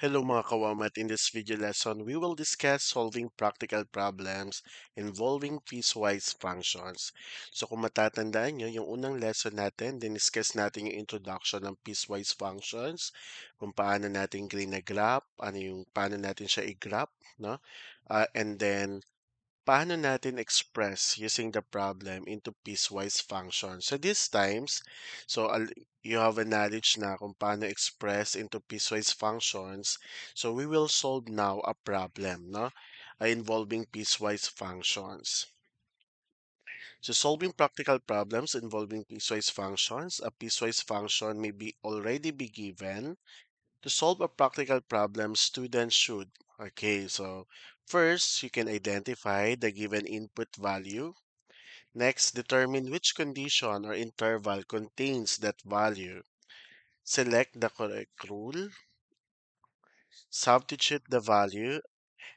Hello mga kawamat, in this video lesson, we will discuss solving practical problems involving piecewise functions. So kung matatandaan nyo, yung unang lesson natin, diniscuss natin yung introduction ng piecewise functions, kung paano natin graph, paano natin siya i-graph, no? And then paano natin express using the problem into piecewise functions. So these times, you have a knowledge na kung paano express into piecewise functions. So we will solve now a problem, no? Involving piecewise functions. So solving practical problems involving piecewise functions, a piecewise function may be already be given. To solve a practical problem, students should. Okay, so first, you can identify the given input value. Next, determine which condition or interval contains that value. Select the correct rule, substitute the value,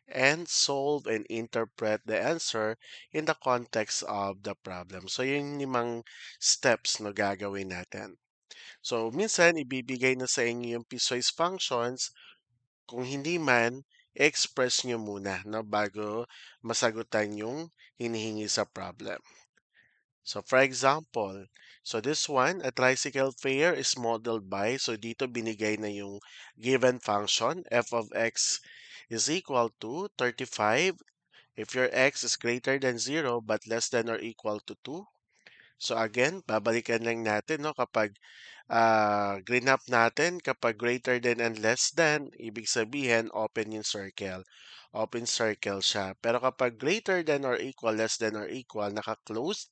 and solve and interpret the answer in the context of the problem. So, yung limang steps na gagawin natin. So, minsan, ibibigay na sa inyo yung piecewise functions. Kung hindi man, express nyo muna no, bago masagutan yung hinihingi sa problem. So for example, so this one, a tricycle fare is modeled by, so dito binigay na yung given function, f of x is equal to 35 if your x is greater than 0 but less than or equal to 2. So again, babalikan lang natin no, kapag green up natin kapag greater than and less than, ibig sabihin open yung circle. Open circle siya. Pero kapag greater than or equal, less than or equal, naka-closed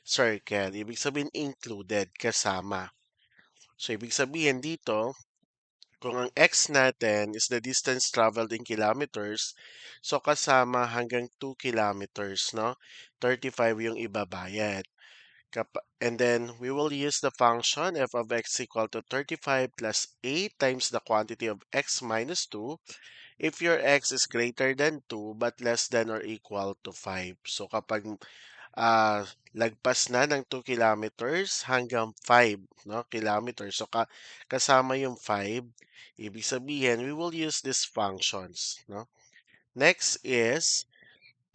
circle. Ibig sabihin included, kasama. So, ibig sabihin dito, kung ang x natin is the distance traveled in kilometers, so kasama hanggang 2 kilometers, no? 35 yung ibabayad. And then we will use the function f of x equal to 35 plus 8 times the quantity of x minus 2 if your x is greater than 2 but less than or equal to 5. So kapag lagpas na ng 2 kilometers hanggang 5 no, kilometers, so kasama yung 5, ibig sabihin we will use these functions. No? Next is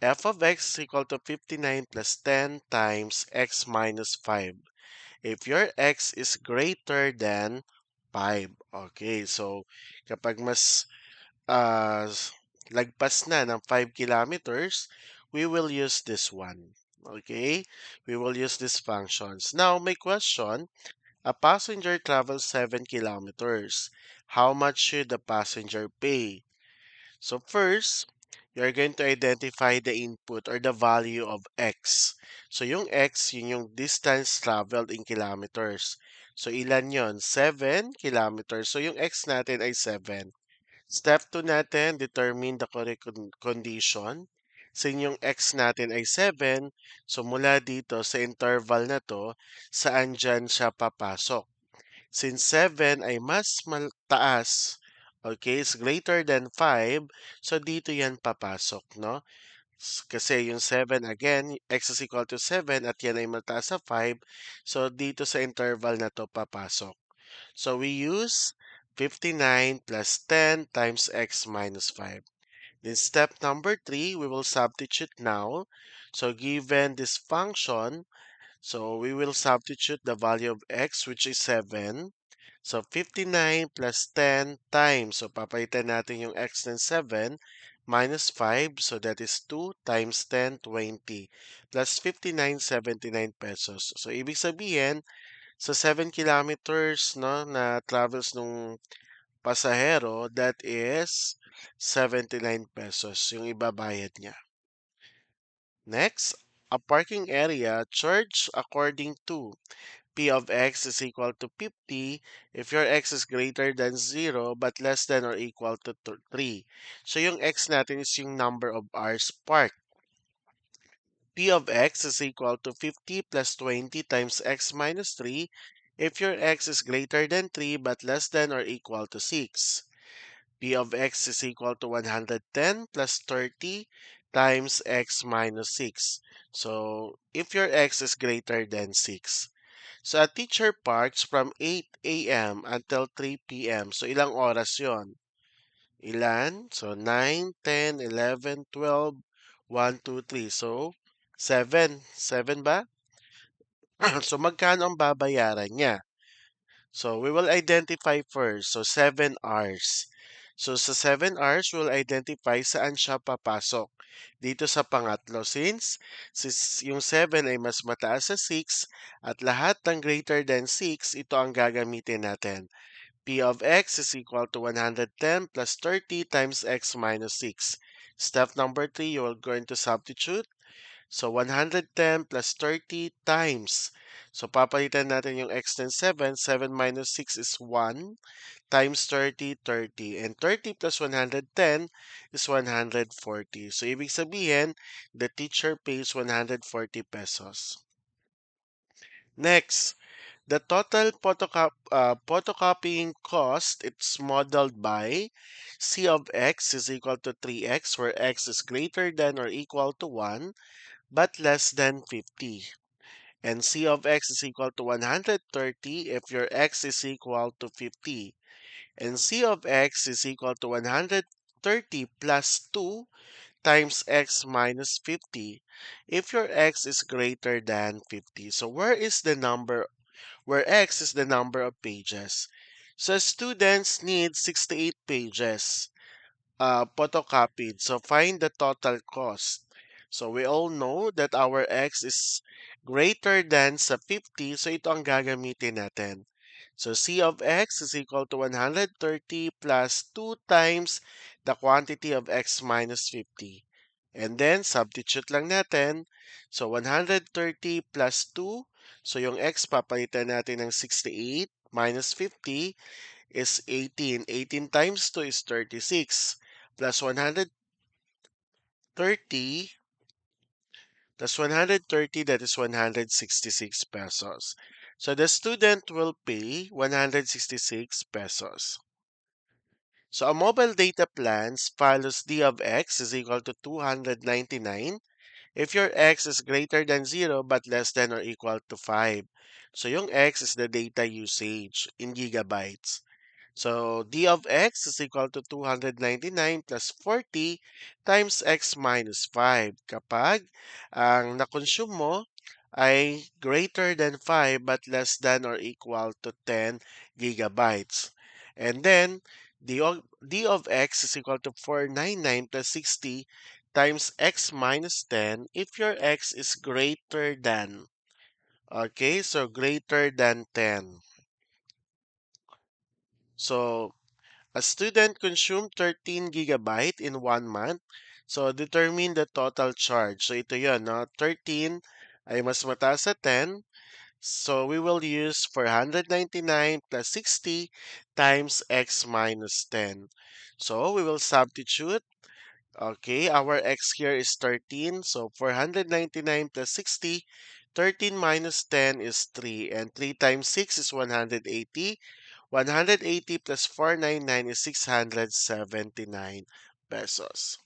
f of x equal to 59 plus 10 times x minus 5 if your x is greater than 5. Okay, so kapag mas uh, lagpas na ng 5 kilometers, we will use this one. Okay, we will use these functions. Now, my question, a passenger travels 7 kilometers. How much should the passenger pay? So first, you're going to identify the input or the value of x. So yung x, yun yung distance traveled in kilometers. So ilan yon? 7 kilometers. So yung x natin ay 7. Step 2 natin, determine the correct condition. Since yung x natin ay 7, so mula dito sa interval na to, saan dyan siya papasok? Since 7 ay mas mataas, okay, is greater than 5, so dito yan papasok, no? Kasi yung 7 again, x is equal to 7 at yan ay mataas sa 5, so dito sa interval na to papasok. So we use 59 plus 10 times x minus 5. Then step number 3, we will substitute now. So given this function, so we will substitute the value of x, which is 7. So 59 plus 10 times, so papalitan natin yung x ng 7 minus 5, so that is 2 times 10, 20 plus 59, 79 pesos. So ibig sabihin, sa 7 kilometers no, na travels nung pasahero, that is 79 pesos yung ibabayad niya. Next, a parking area charged according to P of x is equal to 50 if your x is greater than 0 but less than or equal to 3. So yung x natin is yung number of hours parked. P of x is equal to 50 plus 20 times x minus 3 if your x is greater than 3 but less than or equal to 6. P of x is equal to 110 plus 30 times x minus 6. So if your x is greater than 6. So a teacher parks from 8 a.m. until 3 p.m. So ilang oras yon? Ilan? So, 9, 10, 11, 12, 1, 2, 3. So, 7. 7 ba? So, magkano ang babayaran niya? So, we will identify first. So, 7 hours. So, sa 7 hours, we'll identify saan siya papasok. Dito sa pangatlo. Since yung 7 ay mas mataas sa 6 at lahat ng greater than 6, ito ang gagamitin natin. P of x is equal to 110 plus 30 times x minus 6. Step number 3, you're going to substitute. So, 110 plus 30 times. So, papalitan natin yung x ng 7. 7 minus 6 is 1 times 30, 30. And 30 plus 110 is 140. So, ibig sabihin, the teacher pays 140 pesos. Next, the total photocopying cost, it's modeled by C of x is equal to 3x, where x is greater than or equal to 1, but less than 50. And C of x is equal to 130 if your x is equal to 50. And C of x is equal to 130 plus 2 times x minus 50 if your x is greater than 50. So where x is the number of pages. So students need 68 pages photocopied. So find the total cost. So we all know that our x is greater than sa 50. So ito ang gagamitin natin. So C of x is equal to 130 plus 2 times the quantity of x minus 50. And then substitute lang natin. So 130 plus 2. So yung x papalitan natin ng 68 minus 50 is 18. 18 times 2 is 36. Plus 130, plus 130, that is 166 pesos. So the student will pay 166 pesos. So a mobile data plans follows d of x is equal to 299 if your x is greater than 0 but less than or equal to 5. So yung x is the data usage in gigabytes. So d of x is equal to 299 plus 40 times x minus 5 kapag ang na-consume mo ay greater than 5 but less than or equal to 10 gigabytes. And then d of x is equal to 499 plus 60 times x minus 10 if your x is greater than. Okay, so greater than 10. So a student consumed 13 gigabyte in 1 month. So, determine the total charge. So, ito yun, no? 13 ay mas mataas sa 10. So, we will use 499 plus 60 times x minus 10. So, we will substitute. Okay, our x here is 13. So, 499 plus 60. 13 minus 10 is 3. And 3 times 6 is 180. 180 plus 499 is 679 pesos.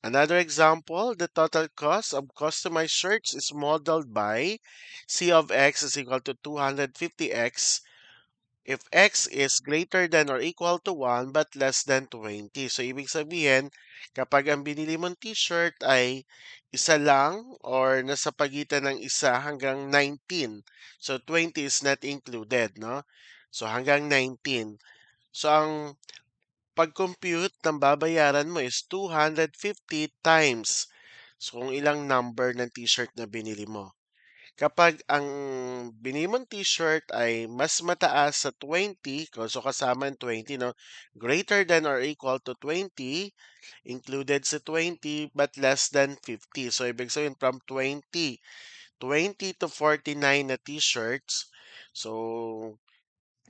Another example, the total cost of customized shirts is modeled by C of x is equal to 250x if x is greater than or equal to 1 but less than 20. So, ibig sabihin, kapag ang binili mong t-shirt ay isa lang or nasa pagitan ng isa hanggang 19. So, 20 is not included, no? So, hanggang 19. So, ang pag-compute ng babayaran mo is 250 times. So, kung ilang number ng t-shirt na binili mo. Kapag ang binili mong t-shirt ay mas mataas sa 20, so kasama ang 20, no? Greater than or equal to 20, included sa 20, but less than 50. So, ibig sabihin from 20 to 49 na t-shirts. So,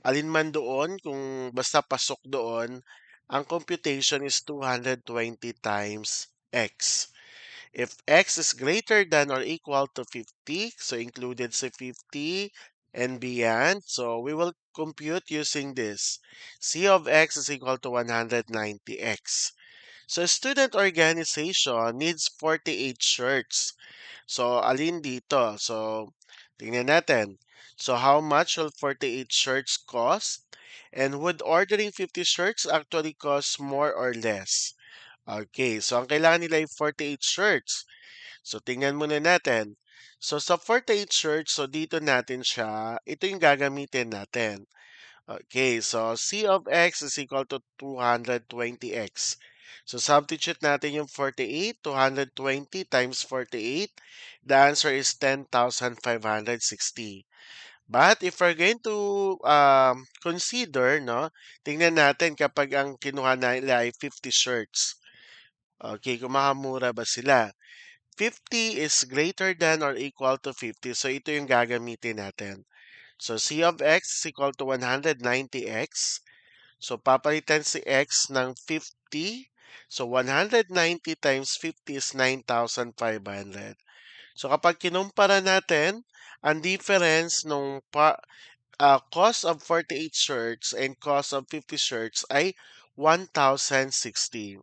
alin man doon, kung basta pasok doon, ang computation is 220 times x. If x is greater than or equal to 50, so included sa 50 and beyond, so we will compute using this. C of x is equal to 190x. So student organization needs 48 shirts. So, alin dito? So, tingnan natin. So, how much will 48 shirts cost? And would ordering 50 shirts actually cost more or less? Okay, so ang kailangan nila ay 48 shirts. So tingnan muna natin. So sa 48 shirts, so dito natin siya, ito yung gagamitin natin. Okay, so C of x is equal to 220x. So substitute natin yung 48, 220 times 48. The answer is 10,560. But if we're going to consider, no, tingnan natin kapag ang kinuha nila ay 50 shirts. Okay, kung makamura ba sila? 50 is greater than or equal to 50. So ito yung gagamitin natin. So C of x is equal to 190x. So papalitan si x ng 50. So 190 times 50 is 9,500. So kapag kinumpara natin, ang difference nung cost of 48 shirts and cost of 50 shirts ay 1,060.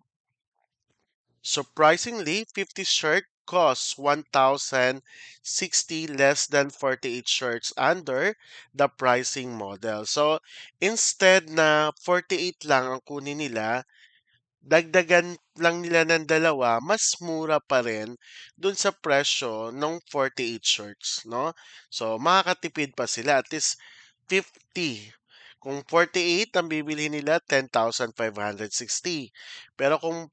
Surprisingly, 50 shirt costs 1,060 less than 48 shirts under the pricing model. So, instead na 48 lang ang kunin nila, dagdagan lang nila ng dalawa, mas mura pa rin dun sa presyo ng 48 shirts, no? So, makakatipid pa sila. At least 50. Kung 48 ang bibili nila, 10,560. Pero kung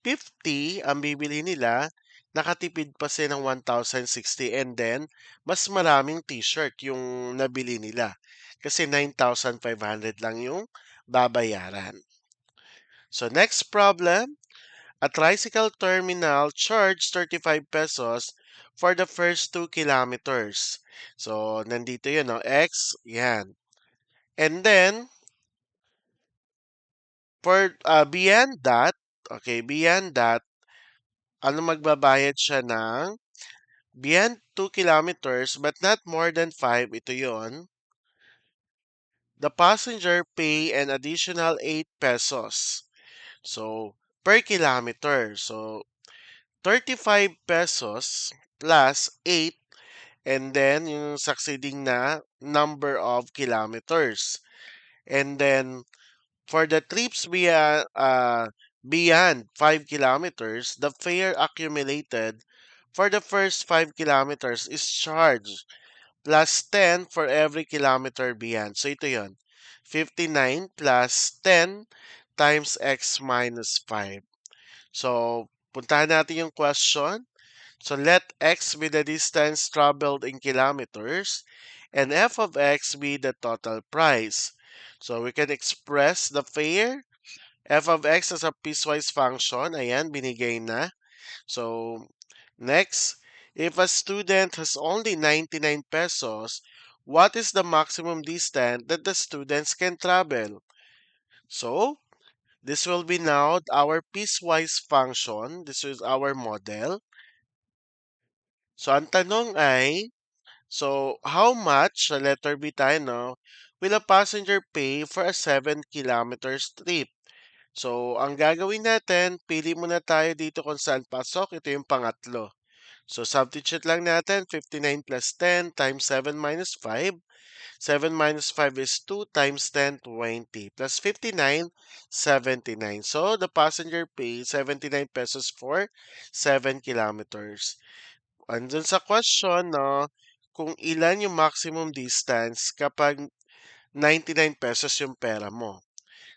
50 ang bibili nila, nakatipid pa sila ng 1,060 and then mas maraming t-shirt yung nabili nila. Kasi 9,500 lang yung babayaran. So next problem, a tricycle terminal charged 35 pesos for the first 2 kilometers. So nandito yun, no? X, yan. And then, for beyond that, okay, beyond that, magbabayad siya ng beyond 2 kilometers but not more than 5, ito yon. The passenger pay an additional 8 pesos. So, per kilometer. So, 35 pesos plus 8 and then yung succeeding na number of kilometers. And then, for the trips beyond 5 kilometers, the fare accumulated for the first 5 kilometers is charged plus 10 for every kilometer beyond. So ito yon, 59 plus 10 times x minus 5. So puntahan natin yung question. So let x be the distance traveled in kilometers and f of x be the total price. So we can express the fare f of x as a piecewise function. Ayan, binigay na. So, next, if a student has only 99 pesos, what is the maximum distance that the students can travel? So, this will be now our piecewise function. This is our model. So, ang tanong ay, so how much, sa letter B tayo, no, will a passenger pay for a 7 kilometers trip? So, ang gagawin natin, pili muna tayo dito kung saan pasok. Ito yung pangatlo. So, substitute lang natin, 59 plus 10 times 7 minus 5. 7 minus 5 is 2 times 10, 20. Plus 59, 79. So, the passenger pays 79 pesos for 7 kilometers. Andun sa question, no, kung ilan yung maximum distance kapag 99 pesos yung pera mo.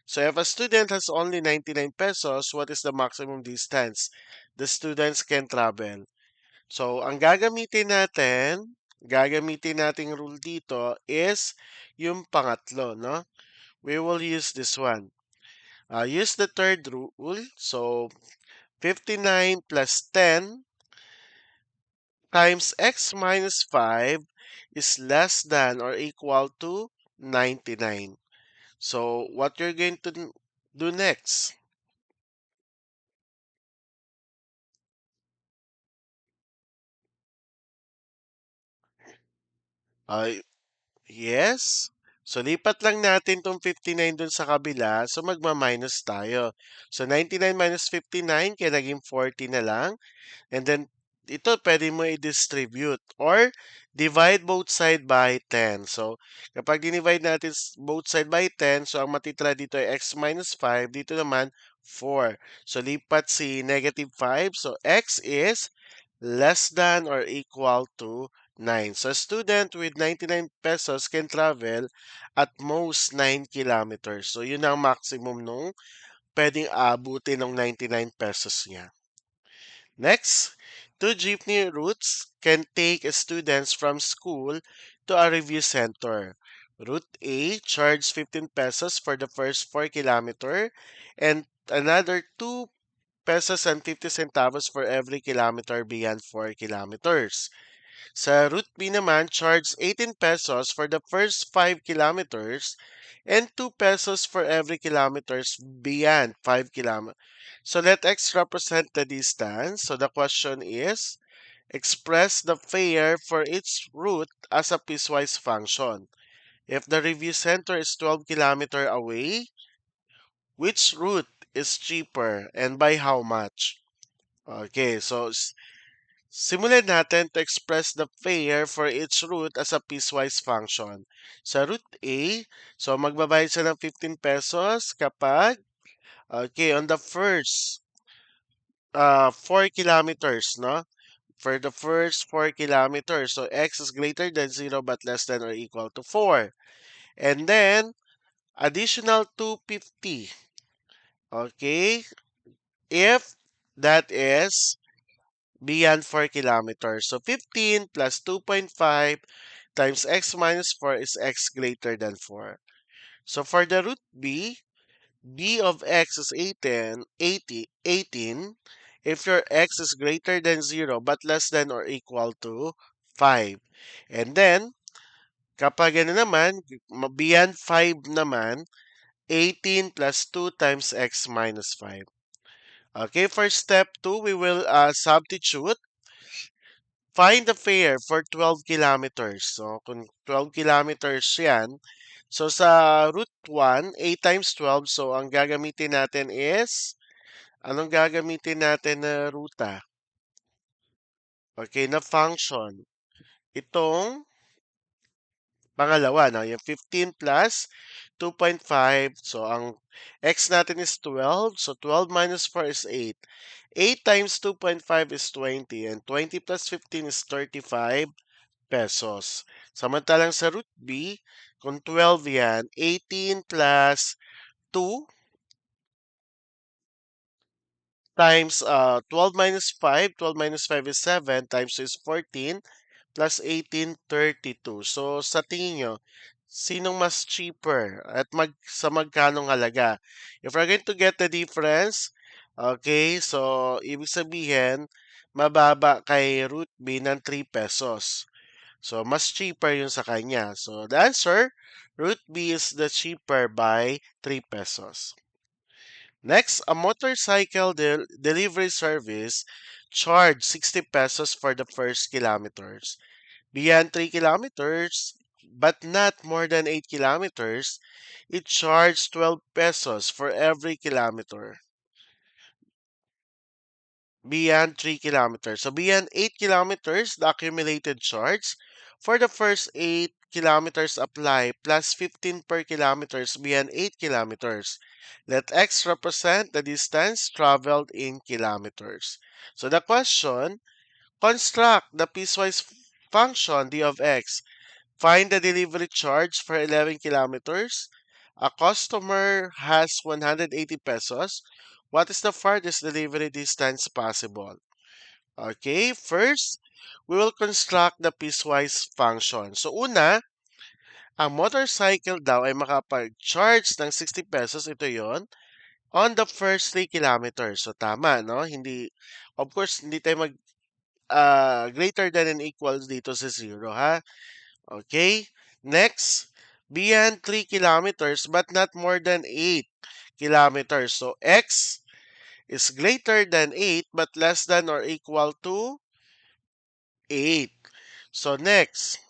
So if a student has only 99 pesos, what is the maximum distance the students can travel? So ang gagamitin nating rule dito is yung pangatlo, no? We will use this one. Use the third rule. So 59 plus 10 times x minus 5 is less than or equal to 99. So what you're going to do next? Uh, yes. So, lipat lang natin tong 59 dun sa kabila. So, magma-minus tayo. So, 99 minus 59, kaya naging 40 na lang. And then, ito pwede mo i-distribute or divide both side by 10. So, kapag dinivide natin both side by 10, so ang matitira dito ay x minus 5, dito naman 4. So, lipat si negative 5. So, x is less than or equal to 9. So, a student with 99 pesos can travel at most 9 kilometers. So, yun ang maximum nung pwedeng abutin ng 99 pesos niya. Next, two jeepney routes can take students from school to a review center. Route A charges 15 pesos for the first 4 kilometer and another 2 pesos and 50 centavos for every kilometer beyond 4 kilometers. Sa Route B naman, charge 18 pesos for the first 5 kilometers and 2 pesos for every kilometers beyond 5 kilometers. So let X represent the distance. So the question is, express the fare for each route as a piecewise function. If the review center is 12 kilometer away, which route is cheaper and by how much? Okay, so simulan natin to express the fare for each route as a piecewise function. Sa route A, so magbabayad siya ng 15 pesos kapag, okay, on the first 4 kilometers, no? For the first 4 kilometers, so x is greater than 0 but less than or equal to 4. And then, additional 250, okay? If that is beyond 4 kilometers. So 15 plus 2.5 times x minus 4 is x greater than 4. So for the root b, b of x is 18 if your x is greater than 0 but less than or equal to 5. And then, kapag ano naman, beyond 5 naman, 18 plus 2 times x minus 5. Okay, for step 2, we will substitute. Find the fare for 12 kilometers. So, kung 12 kilometers yan, so sa route 1, 8 times 12, so ang gagamitin natin is, anong gagamitin natin na ruta? Okay, na function. Itong pangalawa, no? Yung 15 plus 2.5. So, ang x natin is 12. So, 12 minus 4 is 8. 8 times 2.5 is 20. And 20 plus 15 is 35 pesos. Samantalang sa root B, kung 12 yan, 18 plus 2 times 12 minus 5, 12 minus 5 is 7, times 2 is 14, plus 18, 32. So, sa tingin nyo, sinong mas cheaper at sa magkanong halaga? If we're going to get the difference, okay, so ibig sabihin, mababa kay root B ng 3 pesos. So, mas cheaper yun sa kanya. So, the answer, root B is the cheaper by 3 pesos. Next, a motorcycle delivery service charged 60 pesos for the first kilometers. Beyond 3 kilometers, but not more than 8 kilometers, it charged 12 pesos for every kilometer. Beyond 3 kilometers. So beyond 8 kilometers, the accumulated charge for the first 8 kilometers apply plus 15 per kilometers beyond 8 kilometers. Let x represent the distance traveled in kilometers. So the question, construct the piecewise function d of x. Find the delivery charge for 11 kilometers. A customer has 180 pesos. What is the farthest delivery distance possible? Okay, first, we will construct the piecewise function. So, una, ang motorcycle daw ay makapag-charge ng 60 pesos, ito yon on the first 3 kilometers. So, tama, no? Hindi, of course, hindi tayo greater than and equals dito sa 0, ha? Okay, next, beyond 3 kilometers but not more than 8 kilometers. So, x is greater than 8 but less than or equal to 8. So next,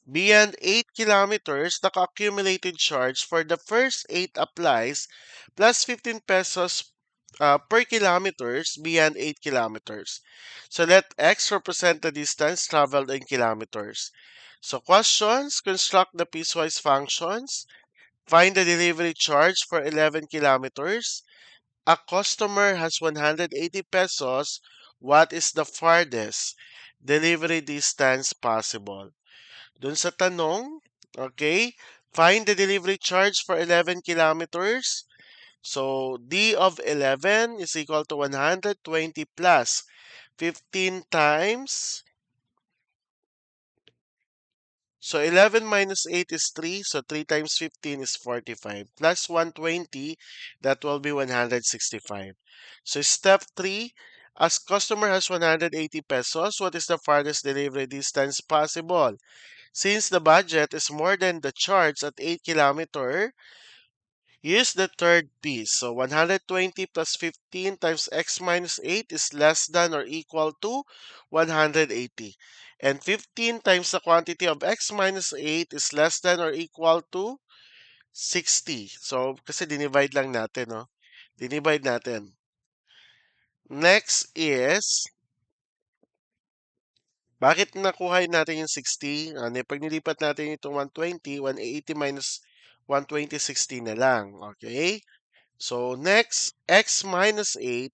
beyond 8 kilometers, the accumulated charge for the first 8 applies plus 15 pesos per kilometers beyond 8 kilometers. So let x represent the distance traveled in kilometers. So questions, construct the piecewise functions, find the delivery charge for 11 kilometers. A customer has 180 pesos. What is the farthest delivery distance possible? Dun sa tanong, okay, find the delivery charge for 11 kilometers. So d of 11 is equal to 120 plus 15 times. So 11 minus 8 is 3. So 3 times 15 is 45. Plus 120, that will be 165. So step 3, as customer has 180 pesos, what is the farthest delivery distance possible? Since the budget is more than the charge at 8 kilometer, use the third piece. So 120 plus 15 times x minus 8 is less than or equal to 180. And 15 times the quantity of x minus 8 is less than or equal to 60. So, kasi dinivide lang natin, no? Dinivide natin. Next is, bakit nakuha natin yung 60? Pag nilipat natin itong 120, 180 minus 120, 60 na lang. Okay? So, next, x minus 8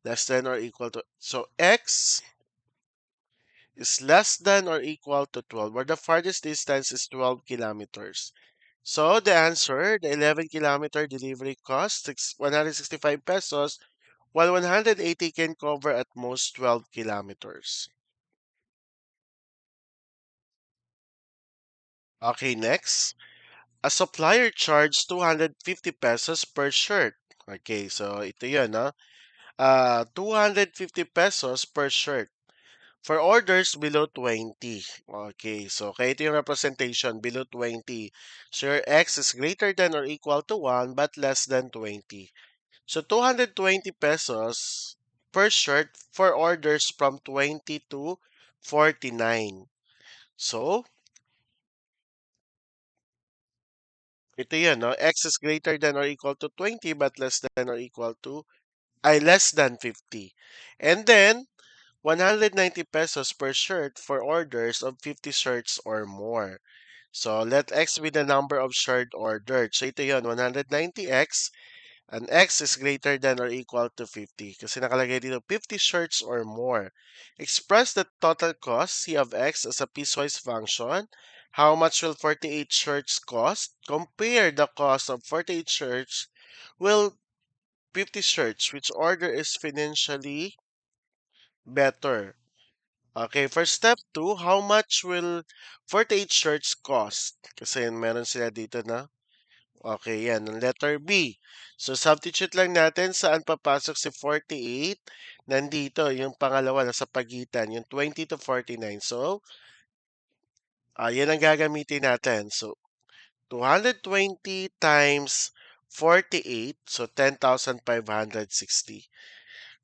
less than or equal to, so x is less than or equal to 12, where the farthest distance is 12 kilometers. So, the answer, the 11-kilometer delivery cost 165 pesos, while 180 can cover at most 12 kilometers. Okay, next. A supplier charged 250 pesos per shirt. Okay, so ito yun, no? 250 pesos per shirt. For orders below 20. Okay, so kaya ito yung representation below 20. So your x is greater than or equal to 1 but less than 20. So 220 pesos per shirt for orders from 20 to 49. So, ito yun, no? X is greater than or equal to 20 but less than or equal to, less than 50. And then, 190 pesos per shirt for orders of 50 shirts or more. So, let X be the number of shirt ordered. So, ito yun, 190X, and X is greater than or equal to 50. Kasi nakalagay dito, 50 shirts or more. Express the total cost, C of X, as a piecewise function. How much will 48 shirts cost? Compare the cost of 48 shirts with 50 shirts. Which order is financially better? Okay, for step 2, how much will 48 shirts cost? Kasi meron sila dito na. Okay, yan. Ang letter B. So, substitute lang natin saan papasok si 48. Nandito, yung pangalawa, nasa pagitan, yung 20 to 49. So, yan ang gagamitin natin. So, 220 times 48, so 10,560.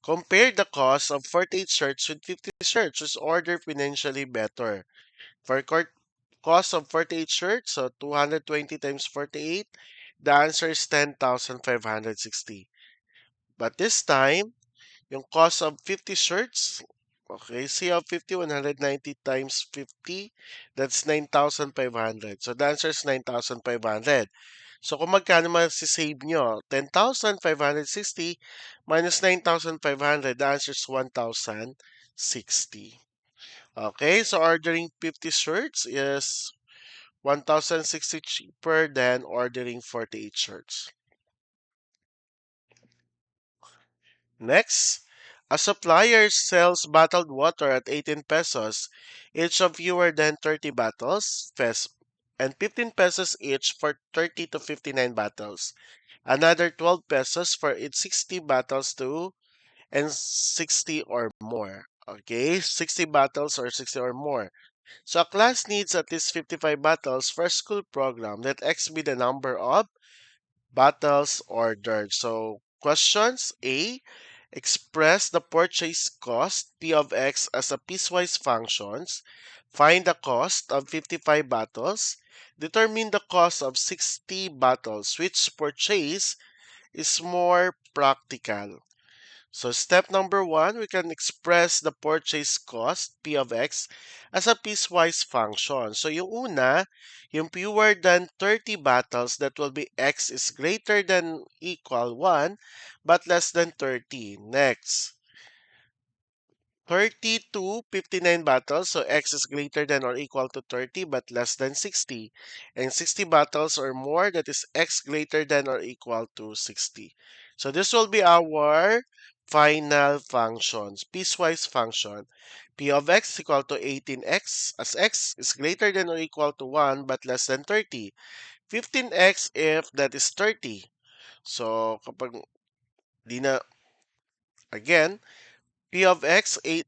Compare the cost of 48 shirts with 50 shirts. Just order financially better. For cost of 48 shirts, so 220 times 48, the answer is 10,560. But this time, yung cost of 50 shirts, okay, C of 50, 190 times 50, that's 9,500. So the answer is 9,500. So kung magkano masisave nyo, 10,560 minus 9,500, the answer is 1,060. Okay, so ordering 50 shirts is 1,060 cheaper than ordering 48 shirts. Next, a supplier sells bottled water at 18 pesos, each of fewer than 30 bottles, and 15 pesos each for 30 to 59 bottles. Another 12 pesos for each 60 bottles to and 60 or more. Okay, 60 bottles or 60 or more. So a class needs at least 55 bottles for a school program. Let X be the number of bottles ordered. So questions A, express the purchase cost P of X as a piecewise functions. Find the cost of 55 bottles. Determine the cost of 60 bottles. Which purchase is more practical? So step number one, we can express the purchase cost, P of X, as a piecewise function. So yung una, yung fewer than 30 battles, that will be X is greater than equal 1, but less than 30. Next, 30 to 59 battles, so X is greater than or equal to 30 but less than 60. And 60 battles or more, that is X greater than or equal to 60. So this will be our final functions, piecewise function. P of X is equal to 18X as X is greater than or equal to 1 but less than 30. 15X if that is 30. So kapag di na, again, P of x 8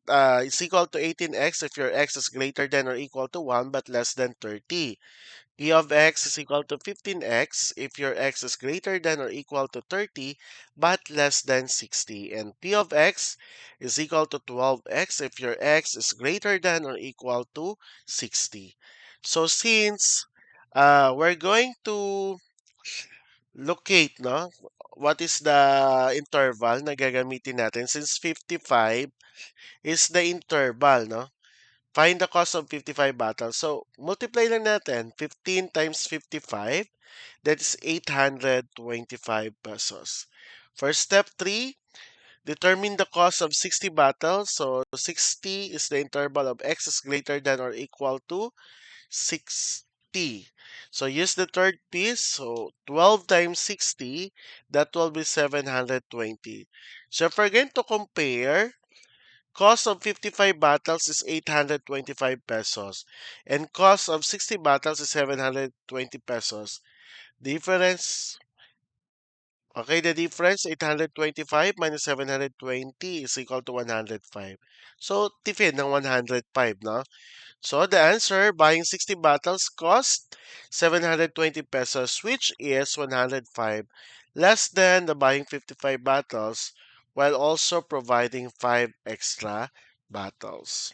is equal to 18x if your x is greater than or equal to 1 but less than 30. P of x is equal to 15x if your x is greater than or equal to 30 but less than 60. And P of x is equal to 12x if your x is greater than or equal to 60. So since we're going to locate, no? What is the interval na gagamitin natin? Since 55 is the interval, no? Find the cost of 55 battles. So, multiply lang natin. 15 times 55, that is 825 pesos. For step 3, determine the cost of 60 battles. So, 60 is the interval of x is greater than or equal to 60. So, use the third piece. So, 12 times 60, that will be 720. So, if we're going to compare, cost of 55 battles is 825 pesos. And cost of 60 battles is 720 pesos. Difference, okay, the difference, 825 minus 720 is equal to 105. So, tipid ng 105, no? So, the answer, buying 60 battles cost 720 pesos, which is 105, less than the buying 55 battles, while also providing 5 extra battles.